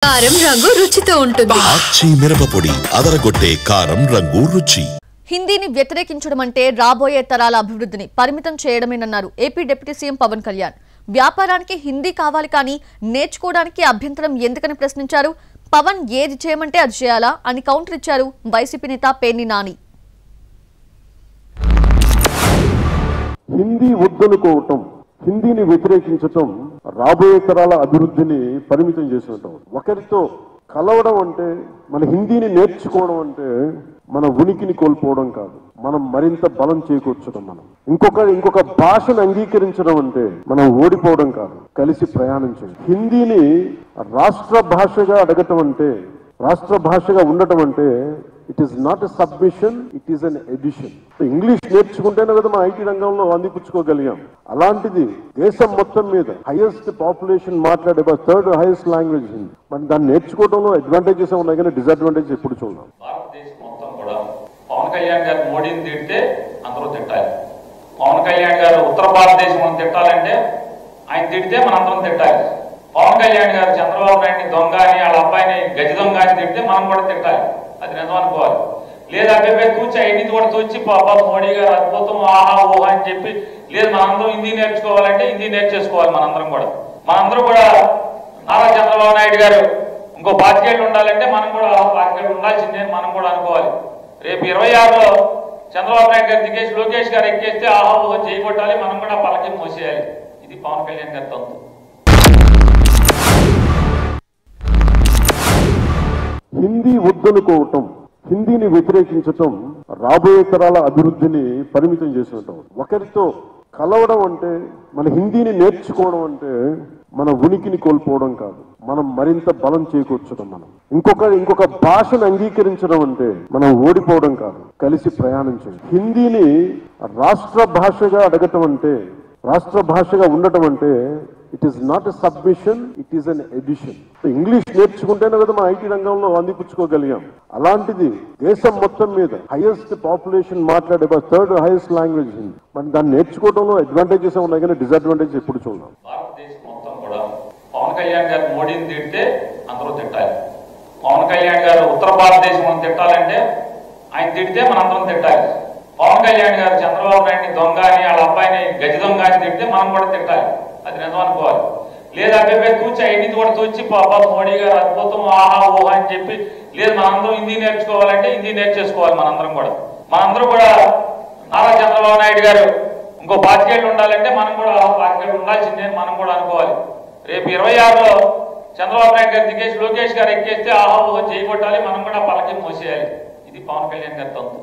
కారం రంగు రుచితో ఉంటుంది. ఆచి మిరపపొడి అదరగొట్టే కారం రంగు రుచి. హిందీని వ్యతిరేకించడం అంటే రాబోయే తరాల అభివృద్ధిని పరిమితం చేయడమేనన్నారు AP deputy CM Pawan Kalyan. వ్యాపారానికి హిందీ కావాలి కానీ నేర్చుకోవడానికి అభ్యంతరం ఎందుకని ప్రశ్నించారు. పవన్ ఏది చేయమంటే అది చేయాలా అని కౌంటర్ ఇచ్చారు వైసీపీ నేత పేర్ని నాని. హిందీ వద్దనుకోవటం, హిందీని వ్యతిరేకించటం రాబోయే తరాల అభివృద్ధిని పరిమితం చేసినట్టు. ఒకరితో కలవడం అంటే, మన హిందీని నేర్చుకోవడం అంటే మన ఉనికిని కోల్పోవడం కాదు, మనం మరింత బలం చేకూర్చడం. మనం ఇంకొక భాషను అంగీకరించడం అంటే మనం ఓడిపోవడం కాదు, కలిసి ప్రయాణించడం. హిందీని రాష్ట్ర భాషగా అడగటం అంటే, రాష్ట్ర భాషగా ఉండటం అంటే it is not a submission, it is an addition. English నేర్చుకుంటేనే కదా మన ఐటీ రంగంలో అందిపుచ్చుకోగలిగాం. అలాంటిది దేశం మొత్తం మీద హైయెస్ట్ పాపులేషన్ మాట్లాడే థర్డ్ హైయెస్ట్ లాంగ్వేజ్ హిందీ. మరి దాన్ని నేర్చుకోవడంలో అడ్వాంటేజెస్ ఉన్నాయి కానీ డిసడ్వాంటేజ్ ఎప్పుడు చూడాలి. భారతదేశం మొత్తం కూడా పవన్ కళ్యాణ్ గారు మోడీని తిడితే అందరూ తిట్టాలి. పవన్ కళ్యాణ్ గారు ఉత్తర భారతదేశం తిట్టాలంటే ఆయన తిడితే మనందరం తిట్టాలి. పవన్ కళ్యాణ్ గారు చంద్రబాబు నాయుడిని దొంగ అని, వాళ్ళ అబ్బాయిని గజ దొంగ అని తిడితే మనం కూడా తిట్టాలి. అది నిజం అనుకోవాలి. లేదా అబ్బాయి తూచి ఐదు కూడా తూచి పాపా మోడీ గారు అద్భుతం ఆహా ఊహా అని చెప్పి, లేదు మనందరం హిందీ నేర్చుకోవాలంటే హిందీ నేర్చేసుకోవాలి. మనందరం కూడా నారా చంద్రబాబు నాయుడు గారు ఇంకో 5 ఏళ్ళు ఉండాలంటే మనం కూడా 5 ఏళ్ళు ఉండాల్సిందే మనం కూడా అనుకోవాలి. రేపు 26లో చంద్రబాబు నాయుడు గారు దిగేసి లోకేష్ గారు ఎక్కేస్తే ఆహా ఊహ చేయగొట్టాలి, మనం కూడా పలకి మోసేయాలి. ఇది పవన్ కళ్యాణ్ గారి తంతు. హిందీ వద్దనుకోవటం, హిందీని వ్యతిరేకించటం రాబోయే తరాల అభివృద్ధిని పరిమితం చేసినట్టు. ఒకరితో కలవడం అంటే, మన హిందీని నేర్చుకోవడం అంటే మన ఉనికిని కోల్పోవడం కాదు, మనం మరింత బలం చేకూర్చడం. మనం ఇంకొక భాషను అంగీకరించడం అంటే మనం ఓడిపోవడం కాదు, కలిసి ప్రయాణించడం. హిందీని రాష్ట్ర భాషగా అడగటం అంటే, రాష్ట్ర భాషగా ఉండటం అంటే it is not a submission, it is an addition. English నేర్చుకుంటేనే కదా మన ఐటీ రంగంలో అందిపుచ్చుకోగలిగాం. అలాంటిది దేశం మొత్తం మీద హైయెస్ట్ పాపులేషన్ మాట్లాడే థర్డ్ హైయెస్ట్ లాంగ్వేజ్ హిందీ. మరి దాన్ని నేర్చుకోవడంలో అడ్వాంటేజెస్ ఉన్నాయి కానీ డిసడ్వాంటేజ్ ఎప్పుడు చూడాలి. భారతదేశం మొత్తం కూడా పవన్ కళ్యాణ్ గారు మోడీని తిడితే అందరూ తిట్టాలి. పవన్ కళ్యాణ్ గారు ఉత్తర భారతదేశం తిట్టాలంటే ఆయన తిడితే మనందరం తిట్టాలి. పవన్ కళ్యాణ్ గారు చంద్రబాబు నాయుడిని దొంగ అని, వాళ్ళ అబ్బాయిని గజ దొంగ అని తిడితే మనం కూడా తిట్టాలి. అది నిజం అనుకోవాలి. లేదా అబ్బాయి తూచి ఐదు కూడా తూచి పాపా మోడీ గారు అద్భుతం ఆహా ఊహా అని చెప్పి, లేదు మనందరం హిందీ నేర్చుకోవాలంటే హిందీ నేర్చేసుకోవాలి. మనందరం కూడా నారా చంద్రబాబు నాయుడు గారు ఇంకో 5 ఏళ్ళు ఉండాలంటే మనం కూడా 5 ఏళ్ళు ఉండాల్సిందే మనం కూడా అనుకోవాలి. రేపు 26లో చంద్రబాబు నాయుడు గారు దిగేసి లోకేష్ గారు ఎక్కేస్తే ఆహా ఊహ చేయగొట్టాలి, మనం కూడా పలకి మోసేయాలి. ఇది పవన్ కళ్యాణ్ గారి తంతు.